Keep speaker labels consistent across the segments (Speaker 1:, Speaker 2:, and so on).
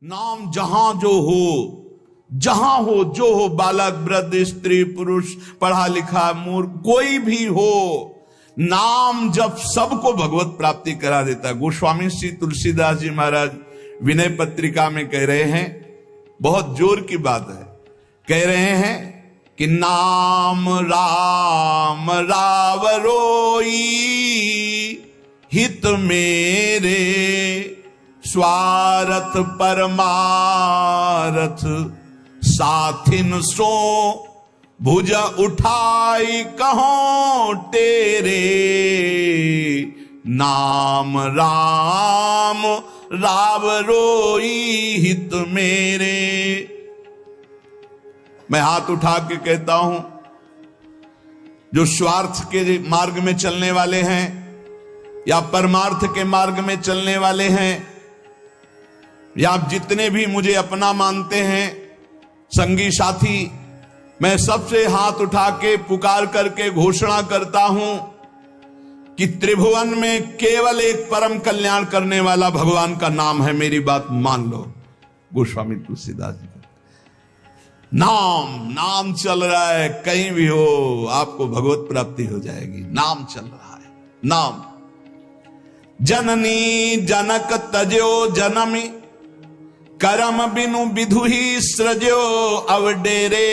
Speaker 1: नाम जहां जो हो, जहां हो जो हो, बालक वृद्ध स्त्री पुरुष पढ़ा लिखा मूर्ख कोई भी हो, नाम जब सबको भगवत प्राप्ति करा देता है। गोस्वामी श्री तुलसीदास जी महाराज विनय पत्रिका में कह रहे हैं, बहुत जोर की बात है, कह रहे हैं कि नाम राम रावरोई हित मेरे स्वार्थ परमारथ साथिन सो भुज उठाई कहो तेरे नाम राम रावरोई हित मेरे। मैं हाथ उठा के कहता हूं, जो स्वार्थ के मार्ग में चलने वाले हैं या परमार्थ के मार्ग में चलने वाले हैं, या आप जितने भी मुझे अपना मानते हैं संगी साथी, मैं सबसे हाथ उठा के पुकार करके घोषणा करता हूं कि त्रिभुवन में केवल एक परम कल्याण करने वाला भगवान का नाम है। मेरी बात मान लो। गोस्वामी तुलसीदास जी नाम चल रहा है, कहीं भी हो आपको भगवत प्राप्ति हो जाएगी। नाम चल रहा है, नाम। जननी जनक तजो जनमी करम बिनु विधु ही सृजो अवडेरे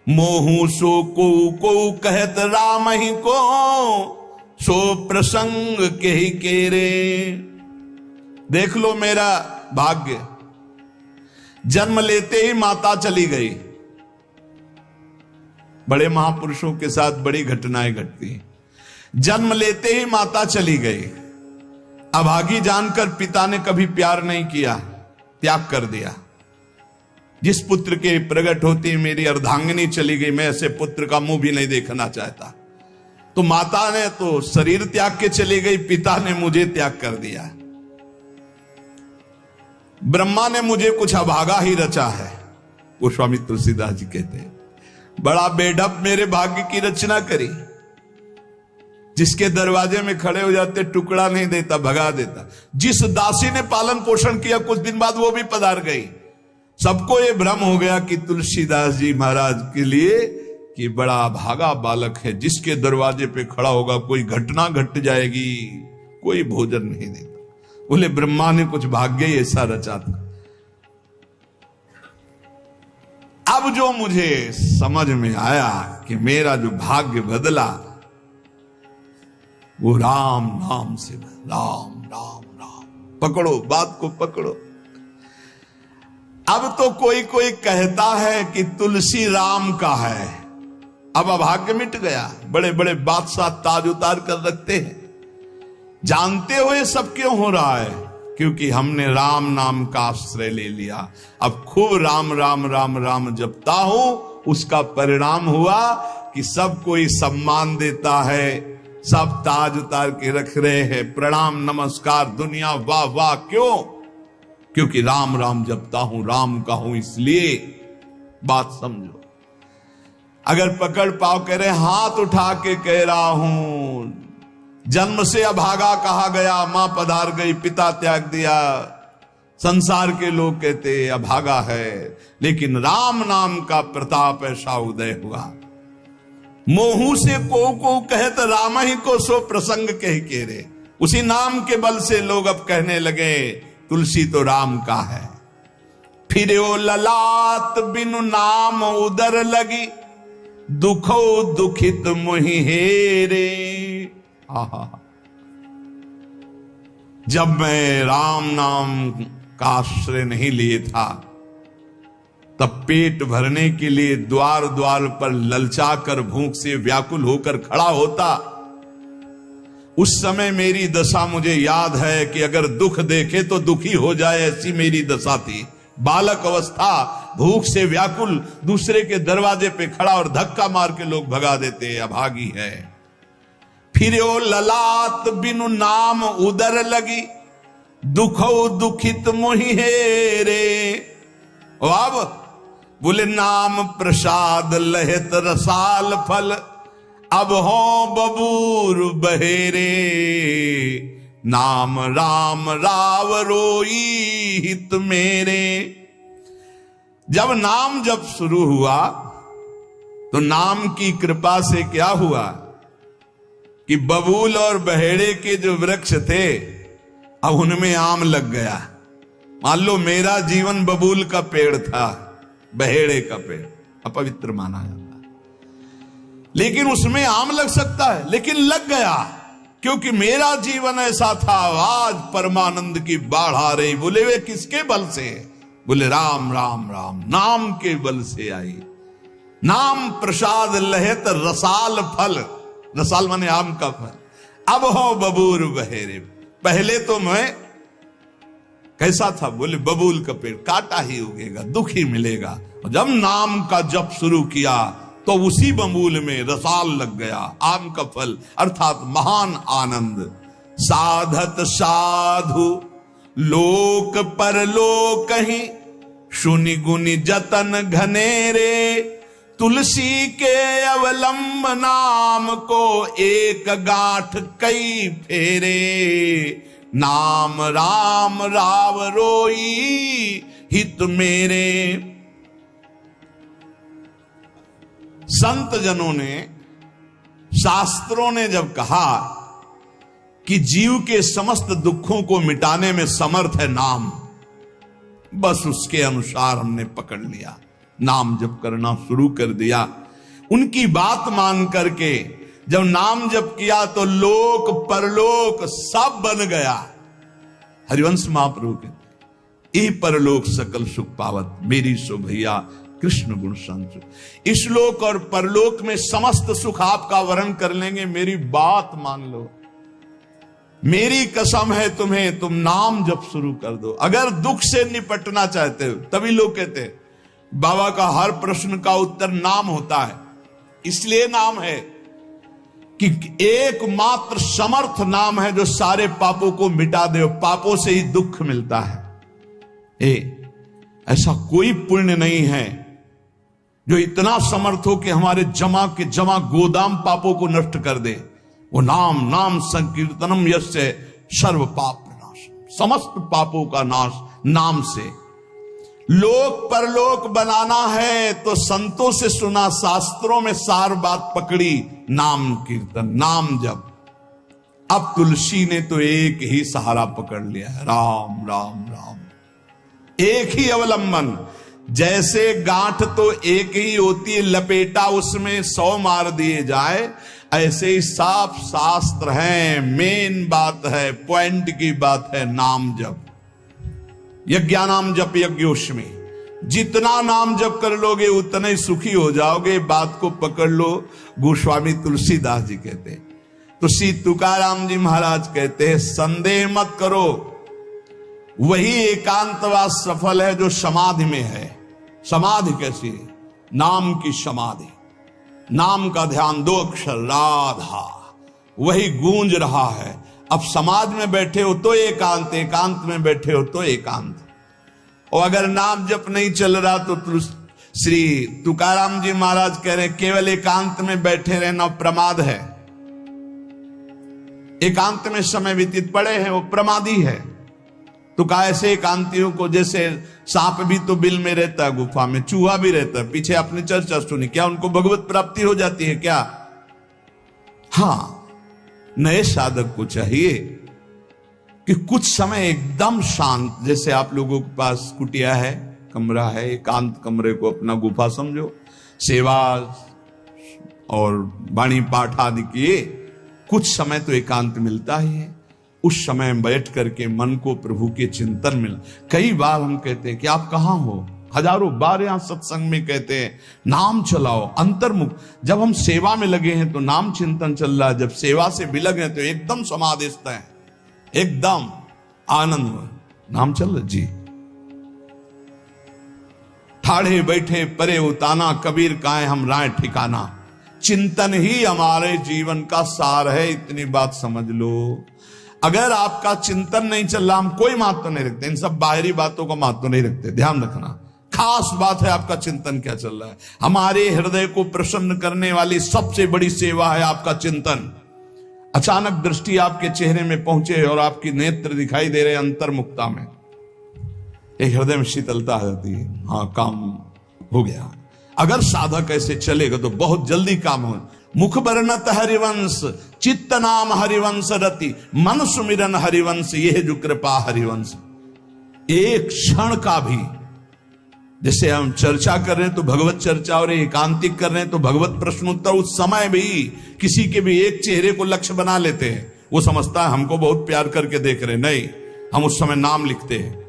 Speaker 1: मोहू सो को कहत राम ही को सो प्रसंग के ही केरे। देख लो मेरा भाग्य, जन्म लेते ही माता चली गई। बड़े महापुरुषों के साथ बड़ी घटनाएं घटती हैं। जन्म लेते ही माता चली गई। अभागी जानकर पिता ने कभी प्यार नहीं किया, त्याग कर दिया। जिस पुत्र के प्रकट होती मेरी अर्धांगिनी चली गई, मैं ऐसे पुत्र का मुंह भी नहीं देखना चाहता। तो माता ने तो शरीर त्याग के चली गई, पिता ने मुझे त्याग कर दिया। ब्रह्मा ने मुझे कुछ अभागा ही रचा है। गोस्वामी तुलसीदास जी कहते हैं, बड़ा बेढप मेरे भाग्य की रचना करी। जिसके दरवाजे में खड़े हो जाते टुकड़ा नहीं देता, भगा देता। जिस दासी ने पालन पोषण किया, कुछ दिन बाद वो भी पधार गई। सबको ये भ्रम हो गया कि तुलसीदास जी महाराज के लिए कि बड़ा भागा बालक है, जिसके दरवाजे पे खड़ा होगा कोई घटना घट जाएगी, कोई भोजन नहीं देता। बोले ब्रह्मा ने कुछ भाग्य ही ऐसा रचा था। अब जो मुझे समझ में आया कि मेरा जो भाग्य बदला वो राम नाम से। राम राम राम, पकड़ो बात को, पकड़ो। अब तो कोई कोई कहता है कि तुलसी राम का है। अब अभाग्य मिट गया। बड़े बड़े बादशाह ताज उतार कर रखते हैं। जानते हो ये सब क्यों हो रहा है? क्योंकि हमने राम नाम का आश्रय ले लिया। अब खूब राम राम राम राम जपता हूं, उसका परिणाम हुआ कि सब कोई सम्मान देता है, सब ताज उतार के रख रहे हैं, प्रणाम नमस्कार दुनिया वाह वाह। क्यों? क्योंकि राम राम जपता हूं, राम का हूं, इसलिए। बात समझो। अगर पकड़ पाओ, कह रहे हाथ उठा के कह रहा हूं, जन्म से अभागा कहा गया, मां पधार गई, पिता त्याग दिया। संसार के लोग कहते अभागा है, लेकिन राम नाम का प्रताप ऐसा उदय हुआ। मोहू से को कहत राम ही को सो प्रसंग कह के रे। उसी नाम के बल से लोग अब कहने लगे तुलसी तो राम का है। फिर ओ ललाट बिनु नाम उदर लगी, दुखो दुखित मोहि हेरे। आहा, जब मैं राम नाम का आश्रय नहीं लिए था, तब पेट भरने के लिए द्वार द्वार पर ललचाकर भूख से व्याकुल होकर खड़ा होता। उस समय मेरी दशा मुझे याद है कि अगर दुख देखे तो दुखी हो जाए, ऐसी मेरी दशा थी। बालक अवस्था, भूख से व्याकुल, दूसरे के दरवाजे पे खड़ा और धक्का मार के लोग भगा देते, अभागी है। फिर ओ ललाट बिनु नाम उदर लगी, दुखो दुखित मोहि हेरे। अब बोले नाम प्रसाद लहित रसाल फल, अब हो बबूर बहेरे। नाम राम राव रोई हित मेरे। जब नाम जब शुरू हुआ तो नाम की कृपा से क्या हुआ कि बबूल और बहेड़े के जो वृक्ष थे अब उनमें आम लग गया। मान लो मेरा जीवन बबूल का पेड़ था, बहेड़े का पेड़ अपवित्र माना जाता है, लेकिन उसमें आम लग सकता है, लेकिन लग गया क्योंकि मेरा जीवन ऐसा था। आज परमानंद की बाढ़ आ रही। बोले वे किसके बल से? बोले राम राम राम, नाम के बल से आई। नाम प्रसाद लहेत रसाल फल, रसाल माने आम का फल। अब हो बबूल बहेरे। पहले तो मैं कैसा था? बोले बबूल का पेड़, काटा ही उगेगा, दुख ही मिलेगा। जब नाम का जप शुरू किया तो उसी बबूल में रसाल लग गया, आम का फल अर्थात महान आनंद। साधत साधु लोक परलोक ही, सुनि गुनि जतन घनेरे। तुलसी के अवलंब नाम को, एक गांठ कई फेरे। नाम राम राव रोई हित मेरे। संत जनों ने, शास्त्रों ने जब कहा कि जीव के समस्त दुखों को मिटाने में समर्थ है नाम, बस उसके अनुसार हमने पकड़ लिया, नाम जप करना शुरू कर दिया। उनकी बात मान करके जब नाम जप किया तो लोक परलोक सब बन गया। हरिवंश महाप्रभु कहते ये परलोक सकल सुख पावत, मेरी सो भैया कृष्ण गुण संत। इस लोक और परलोक में समस्त सुख आपका वर्ण कर लेंगे, मेरी बात मान लो, मेरी कसम है तुम्हें, तुम नाम जप शुरू कर दो। अगर दुख से निपटना चाहते हो, तभी लोग कहते हैं बाबा का हर प्रश्न का उत्तर नाम होता है। इसलिए नाम है कि एकमात्र समर्थ नाम है जो सारे पापों को मिटा दे। पापों से ही दुख मिलता है। ऐसा कोई पुण्य नहीं है जो इतना समर्थ हो कि हमारे जमा के जमा गोदाम पापों को नष्ट कर दे। वो नाम, नाम संकीर्तनम यस्य सर्व पाप नाश, समस्त पापों का नाश नाम से। लोक परलोक बनाना है तो संतों से सुना, शास्त्रों में सार बात पकड़ी, नाम कीर्तन, नाम जप। अब तुलसी ने तो एक ही सहारा पकड़ लिया है, राम राम राम, एक ही अवलंबन। जैसे गांठ तो एक ही होती है, लपेटा उसमें 100 मार दिए जाए, ऐसे ही साफ शास्त्र है, मेन बात है, पॉइंट की बात है, नाम जप। यज्ञानाम जप यज्ञोष्मी, जितना नाम जप कर लोगे उतने ही सुखी हो जाओगे। बात को पकड़ लो। गोस्वामी तुलसीदास जी कहते हैं, तो श्री तुकाराम जी महाराज कहते हैं, संदेह मत करो, वही एकांतवास सफल है जो समाधि में है। समाधि कैसी है? नाम की समाधि, नाम का ध्यान, 2 अक्षर राधा, वही गूंज रहा है। अब समाज में बैठे हो तो एकांत, एकांत में बैठे हो तो एकांत। और अगर नाम जप नहीं चल रहा तो श्री तुकाराम जी महाराज कह रहे केवल एकांत में बैठे रहना प्रमाद है। एकांत में समय व्यतीत पड़े हैं वो प्रमादी है। तो ऐसे एकांतियों को, जैसे सांप भी तो बिल में रहता है, गुफा में चूहा भी रहता है, पीछे आपने चर्चा सुनी, क्या उनको भगवत प्राप्ति हो जाती है क्या? हाँ, नए साधक को चाहिए कि कुछ समय एकदम शांत, जैसे आप लोगों के पास कुटिया है, कमरा है, एकांत कमरे को अपना गुफा समझो, सेवा और वाणी पाठ आदि किए, कुछ समय तो एकांत मिलता ही है। उस समय बैठ करके मन को प्रभु के चिंतन में, कई बार हम कहते हैं कि आप कहां हो, हजारों बार यहां सत्संग में कहते हैं नाम चलाओ, अंतर्मुख। जब हम सेवा में लगे हैं तो नाम चिंतन चल रहा है, जब सेवा से बिलग हैं तो एकदम समाधिस्थ है, एकदम आनंद, नाम चल रहा जी। ठाड़े बैठे परे उताना, कबीर काहे हम राय ठिकाना। चिंतन ही हमारे जीवन का सार है, इतनी बात समझ लो। अगर आपका चिंतन नहीं चल रहा, हम कोई महत्व नहीं रखते, इन सब बाहरी बातों का महत्व नहीं रखते, ध्यान रखना। खास बात है आपका चिंतन क्या चल रहा है। हमारे हृदय को प्रसन्न करने वाली सबसे बड़ी सेवा है आपका चिंतन। अचानक दृष्टि आपके चेहरे में पहुंचे और आपकी नेत्र दिखाई दे रहे अंतर्मुखता में, एक हृदय में शीतलता होती है, हाँ काम हो गया। अगर साधक ऐसे चलेगा तो बहुत जल्दी काम हो। मुख वर्णत हरिवंश, चित्त नाम हरिवंश रति, मन सुमिरन हरिवंश, यह जो कृपा हरिवंश। एक क्षण का भी, जैसे हम चर्चा कर रहे हैं तो भगवत चर्चा और एकांतिक कर रहे हैं तो भगवत प्रश्नोत्तर, उस समय भी किसी के भी एक चेहरे को लक्ष्य बना लेते हैं। वो समझता है हमको बहुत प्यार करके देख रहे हैं, नहीं, हम उस समय नाम लिखते हैं,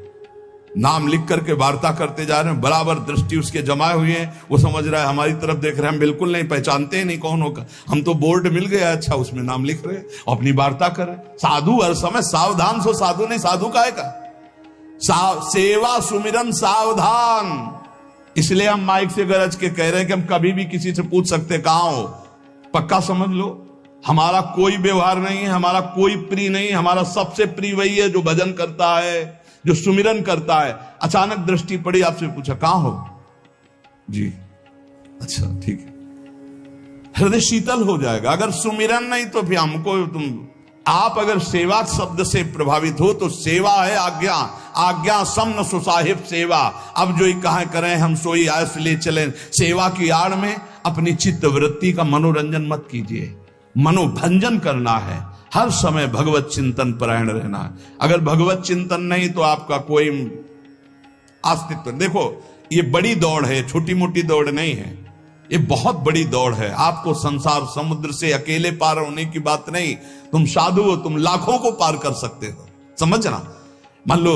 Speaker 1: नाम लिख करके वार्ता करते जा रहे हैं, बराबर दृष्टि उसके जमाए हुए हैं। वो समझ रहा है हमारी तरफ देख रहे हैं, हम बिल्कुल नहीं पहचानते ही नहीं कौन होगा, हम तो बोर्ड मिल गया, अच्छा उसमें नाम लिख रहे हैं, अपनी वार्ता कर रहे हैं। साधु हर समय सावधान सो साधु नहीं, साधु काहे का सेवा सुमिरन सावधान। इसलिए हम माइक से गरज के कह रहे हैं कि हम कभी भी किसी से पूछ सकते कहां हो, पक्का समझ लो। हमारा कोई व्यवहार नहीं है, हमारा कोई प्रिय नहीं, हमारा सबसे प्रिय वही है जो भजन करता है, जो सुमिरन करता है। अचानक दृष्टि पड़ी, आपसे पूछा कहां हो जी, अच्छा ठीक है, हृदय शीतल हो जाएगा। अगर सुमिरन नहीं तो फिर हमको आप अगर सेवा शब्द से प्रभावित हो तो सेवा है आज्ञा, आज्ञा समन सुसाहिब सेवा। अब जो ही कहा करें हम सोई आयस ले चलें, सेवा की आड़ में अपनी चित्त वृत्ति का मनोरंजन मत कीजिए, मनोभंजन करना है, हर समय भगवत चिंतन परायण रहना है। अगर भगवत चिंतन नहीं तो आपका कोई अस्तित्व, देखो ये बड़ी दौड़ है, छोटी मोटी दौड़ नहीं है, ये बहुत बड़ी दौड़ है। आपको संसार समुद्र से अकेले पार होने की बात नहीं, तुम साधु हो, तुम लाखों को पार कर सकते हो, समझना। मान लो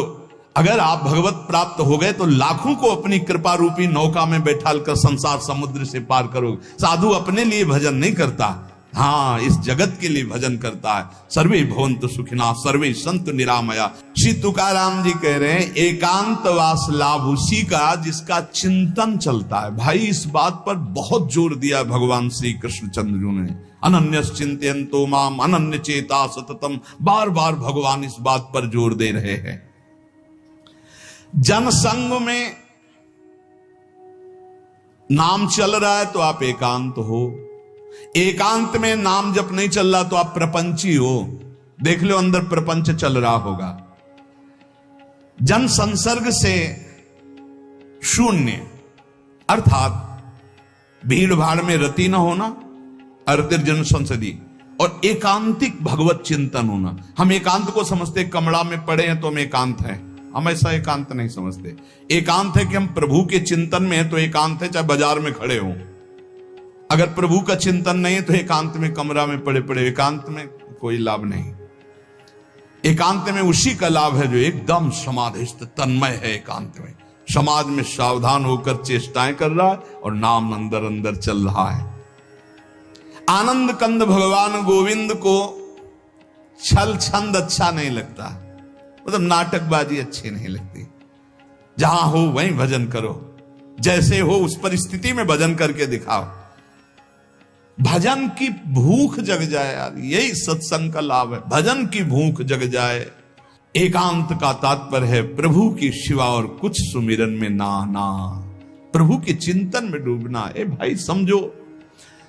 Speaker 1: अगर आप भगवत प्राप्त हो गए तो लाखों को अपनी कृपा रूपी नौका में बैठाल कर संसार समुद्र से पार करोगे। साधु अपने लिए भजन नहीं करता, हाँ इस जगत के लिए भजन करता है। सर्वे भवन्तु सुखिनः सर्वे सन्तु निरामया। श्री तुकाराम जी कह रहे हैं एकांत वास लाभ उसी का जिसका चिंतन चलता है। भाई इस बात पर बहुत जोर दिया भगवान श्री कृष्ण चंद्र ने, अनन्यस चिंतयन्तो माम अनन्य चेता सततम। बार बार भगवान इस बात पर जोर दे रहे हैं। जनसंग में नाम चल रहा है तो आप एकांत हो, एकांत में नाम जब नहीं चल रहा तो आप प्रपंची हो। देख लो अंदर प्रपंच चल रहा होगा। जन संसर्ग से शून्य अर्थात भीड़ भाड़ में रति न होना, अर्तिर्जन संसदी, और एकांतिक भगवत चिंतन होना। हम एकांत को समझते कमरा में पड़े हैं तो हम एकांत हैं, हम ऐसा एकांत नहीं समझते। एकांत है कि हम प्रभु के चिंतन में हैं तो एकांत है, चाहे बाजार में खड़े हों। अगर प्रभु का चिंतन नहीं है तो एकांत में कमरा में पड़े पड़े एकांत में कोई लाभ नहीं। एकांत में उसी का लाभ है जो एकदम समाधिस्थ तन्मय है। एकांत में समाज में सावधान होकर चेष्टाएं कर रहा है और नाम अंदर अंदर चल रहा है। आनंद कंद भगवान गोविंद को छल छंद अच्छा नहीं लगता, मतलब नाटकबाजी अच्छी नहीं लगती। जहां हो वहीं भजन करो, जैसे हो उस परिस्थिति में भजन करके दिखाओ। भजन की भूख जग जाए यार, यही सत्संग का लाभ है। भजन की भूख जग जाए। एकांत का तात्पर्य है प्रभु की शिवा और कुछ सुमिरन में ना ना, प्रभु के चिंतन में डूबना। ए भाई समझो,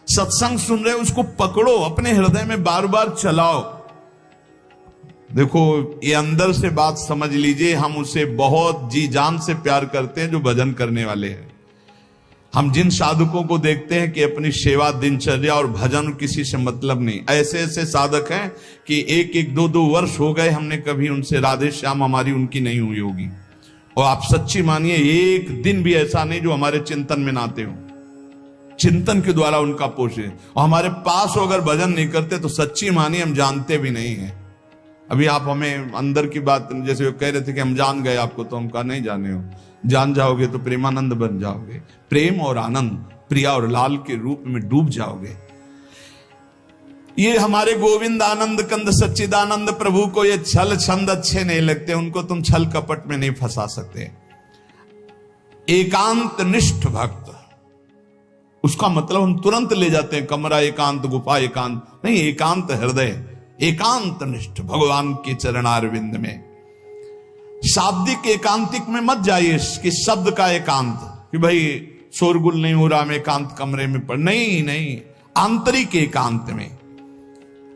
Speaker 1: सत्संग सुन रहे उसको पकड़ो, अपने हृदय में बार बार चलाओ। देखो ये अंदर से बात समझ लीजिए, हम उसे बहुत जी जान से प्यार करते हैं जो भजन करने वाले हैं। हम जिन साधकों को देखते हैं कि अपनी सेवा दिनचर्या और भजन किसी से मतलब नहीं, ऐसे ऐसे साधक हैं कि एक एक दो दो वर्ष हो गए हमने कभी उनसे राधे श्याम हमारी उनकी नहीं हुई होगी। और आप सच्ची मानिए एक दिन भी ऐसा नहीं जो हमारे चिंतन में ना आते हो, चिंतन के द्वारा उनका पोषे। और हमारे पास हो अगर भजन नहीं करते तो सच्ची मानिए हम जानते भी नहीं है। अभी आप हमें अंदर की बात, जैसे वो कह रहे थे कि हम जान गए आपको, तो हम कहा नहीं जाने हो, जान जाओगे तो प्रेमानंद बन जाओगे, प्रेम और आनंद प्रिया और लाल के रूप में डूब जाओगे। ये हमारे गोविंद आनंद कंद सच्चिदानंद प्रभु को ये छल छंद अच्छे नहीं लगते, उनको तुम छल कपट में नहीं फंसा सकते। एकांत निष्ठ भक्त, उसका मतलब हम तुरंत ले जाते हैं कमरा एकांत, गुफा एकांत नहीं, एकांत हृदय, एकांत निष्ठ भगवान के चरणारविंद में। शाब्दिक एकांतिक में मत जाइए कि शब्द का एकांत कि भाई शोरगुल नहीं हो रहा, मैं एकांत कमरे में पड़, नहीं नहीं, आंतरिक एकांत में।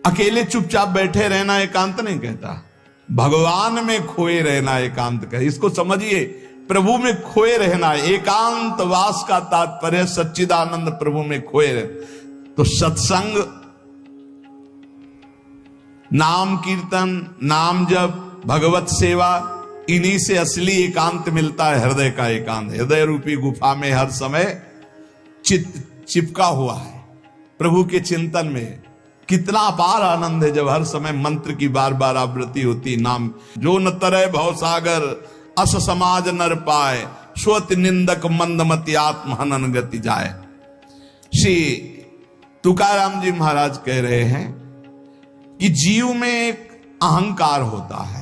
Speaker 1: अकेले चुपचाप बैठे रहना एकांत नहीं कहता, भगवान में खोए रहना एकांत कहता। इसको समझिए, प्रभु में खोए रहना, एकांत वास का तात्पर्य सच्चिदानंद प्रभु में खोए रहना। तो सत्संग, नाम कीर्तन, नाम जप, भगवत सेवा, इन्हीं से असली एकांत मिलता है, हृदय का एकांत। हृदय रूपी गुफा में हर समय चित्त चिपका हुआ है प्रभु के चिंतन में। कितना अपार आनंद है जब हर समय मंत्र की बार बार आवृत्ति होती। नाम जो न तरय भव सागर, अस समाज नर पाए, स्वत निंदक मंदमति आत्म हनन गति जाए। श्री तुकाराम जी महाराज कह रहे हैं कि जीव में एक अहंकार होता है,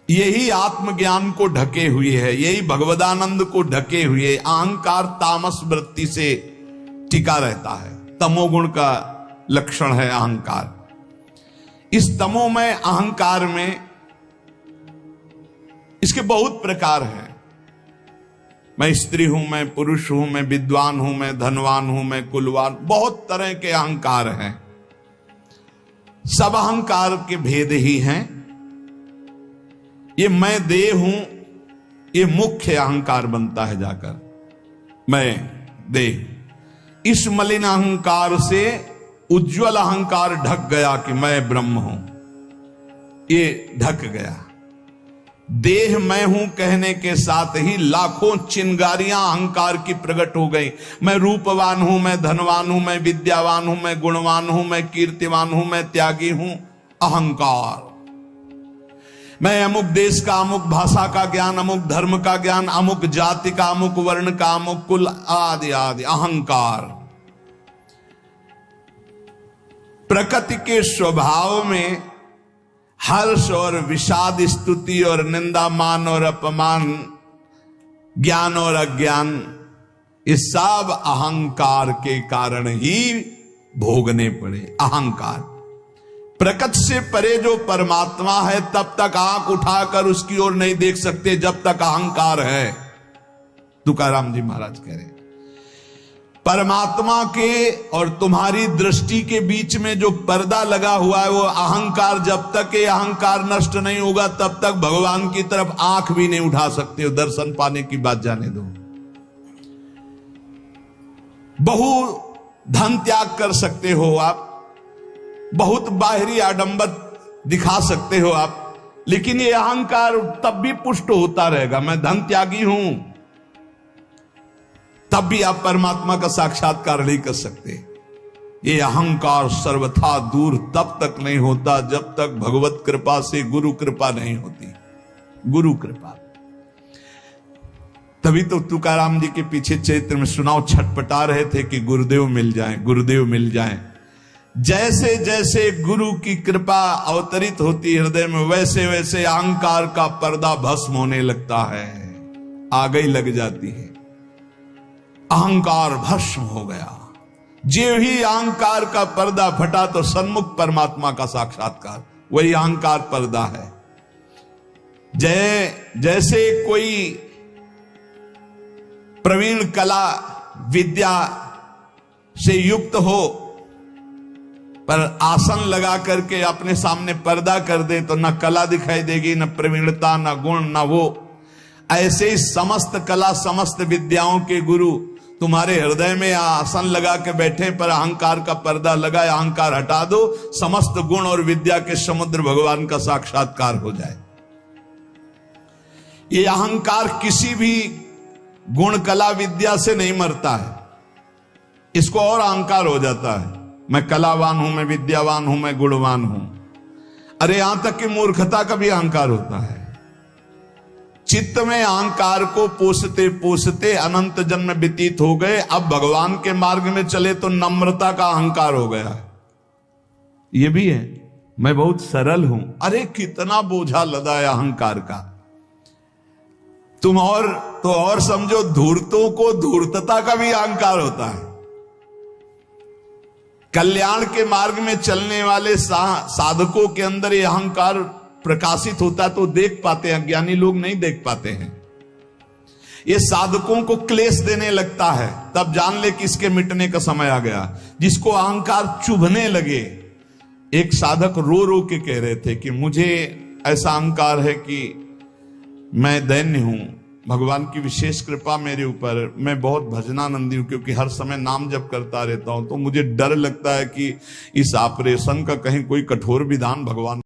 Speaker 1: यही आत्मज्ञान को ढके हुए है, यही भगवदानंद को ढके हुए। अहंकार तामस वृत्ति से टिका रहता है, तमोगुण का लक्षण है अहंकार। इस तमोमय अहंकार में इसके बहुत प्रकार हैं। मैं स्त्री हूं, मैं पुरुष हूं, मैं विद्वान हूं, मैं धनवान हूं, मैं कुलवान, बहुत तरह के अहंकार हैं। सब अहंकार के भेद ही हैं। ये मैं देह हूं, ये मुख्य अहंकार बनता है जाकर, मैं देह। इस मलिन अहंकार से उज्जवल अहंकार ढक गया कि मैं ब्रह्म हूं, ये ढक गया। देह मैं हूं कहने के साथ ही लाखों चिंगारियां अहंकार की प्रकट हो गई। मैं रूपवान हूं, मैं धनवान हूं, मैं विद्यावान हूं, मैं गुणवान हूं, मैं कीर्तिवान हूं, मैं त्यागी हूं, अहंकार। मैं अमुक देश का, अमुक भाषा का ज्ञान, अमुक धर्म का ज्ञान, अमुक जाति का, अमुक वर्ण का, अमुक कुल, आदि आदि, अहंकार। प्रकृति के स्वभाव में हर्ष और विषाद, स्तुति और निंदा, मान और अपमान, ज्ञान और अज्ञान, इस सब अहंकार के कारण ही भोगने पड़े। अहंकार। प्रकृति से परे जो परमात्मा है तब तक आंख उठाकर उसकी ओर नहीं देख सकते जब तक अहंकार है। तुकाराम जी महाराज कह रहे हैं, परमात्मा के और तुम्हारी दृष्टि के बीच में जो पर्दा लगा हुआ है वो अहंकार। जब तक ये अहंकार नष्ट नहीं होगा तब तक भगवान की तरफ आंख भी नहीं उठा सकते हो। दर्शन पाने की बात जाने दो। बहु धन त्याग कर सकते हो आप, बहुत बाहरी आडंबर दिखा सकते हो आप, लेकिन ये अहंकार तब भी पुष्ट होता रहेगा। मैं धन त्यागी हूं, तब भी आप परमात्मा का साक्षात्कार नहीं कर सकते। ये अहंकार सर्वथा दूर तब तक नहीं होता जब तक भगवत कृपा से गुरु कृपा नहीं होती। गुरु कृपा, तभी तो तुकाराम जी के पीछे चैत्र में सुनाओ छटपटा रहे थे कि गुरुदेव मिल जाएं, गुरुदेव मिल जाएं। जैसे जैसे गुरु की कृपा अवतरित होती हृदय में, वैसे वैसे अहंकार का पर्दा भस्म होने लगता है, आग ही लग जाती है। अहंकार भस्म हो गया। जो ही अहंकार का पर्दा फटा तो सन्मुख परमात्मा का साक्षात्कार, वही अहंकार पर्दा है। जैसे कोई प्रवीण कला विद्या से युक्त हो पर आसन लगा करके अपने सामने पर्दा कर दे तो न कला दिखाई देगी, न प्रवीणता, न गुण, न वो। ऐसे ही समस्त कला समस्त विद्याओं के गुरु तुम्हारे हृदय में आसन लगा के बैठे पर अहंकार का पर्दा लगा, अहंकार हटा दो, समस्त गुण और विद्या के समुद्र भगवान का साक्षात्कार हो जाए। ये अहंकार किसी भी गुण कला विद्या से नहीं मरता है, इसको और अहंकार हो जाता है। मैं कलावान हूं, मैं विद्यावान हूं, मैं गुणवान हूं। अरे यहां तक कि मूर्खता का भी अहंकार होता है। चित्त में अहंकार को पोसते पोसते अनंत जन्म व्यतीत हो गए। अब भगवान के मार्ग में चले तो नम्रता का अहंकार हो गया। ये भी है, मैं बहुत सरल हूं। अरे कितना बोझा लदा है अहंकार का। तुम और समझो, धूर्तों को धूर्तता का भी अहंकार होता है। कल्याण के मार्ग में चलने वाले साधकों के अंदर ये अहंकार प्रकाशित होता तो देख पाते हैं, ज्ञानी लोग नहीं देख पाते हैं। ये साधकों को क्लेश देने लगता है, तब जान ले कि इसके मिटने का समय आ गया। जिसको अहंकार चुभने लगे, एक साधक रो रो के कह रहे थे कि मुझे ऐसा अहंकार है कि मैं दैन्य हूं, भगवान की विशेष कृपा मेरे ऊपर, मैं बहुत भजनानंदी हूं क्योंकि हर समय नाम जप करता रहता हूं, तो मुझे डर लगता है कि इस ऑपरेशन का कहीं कोई कठोर विधान भगवान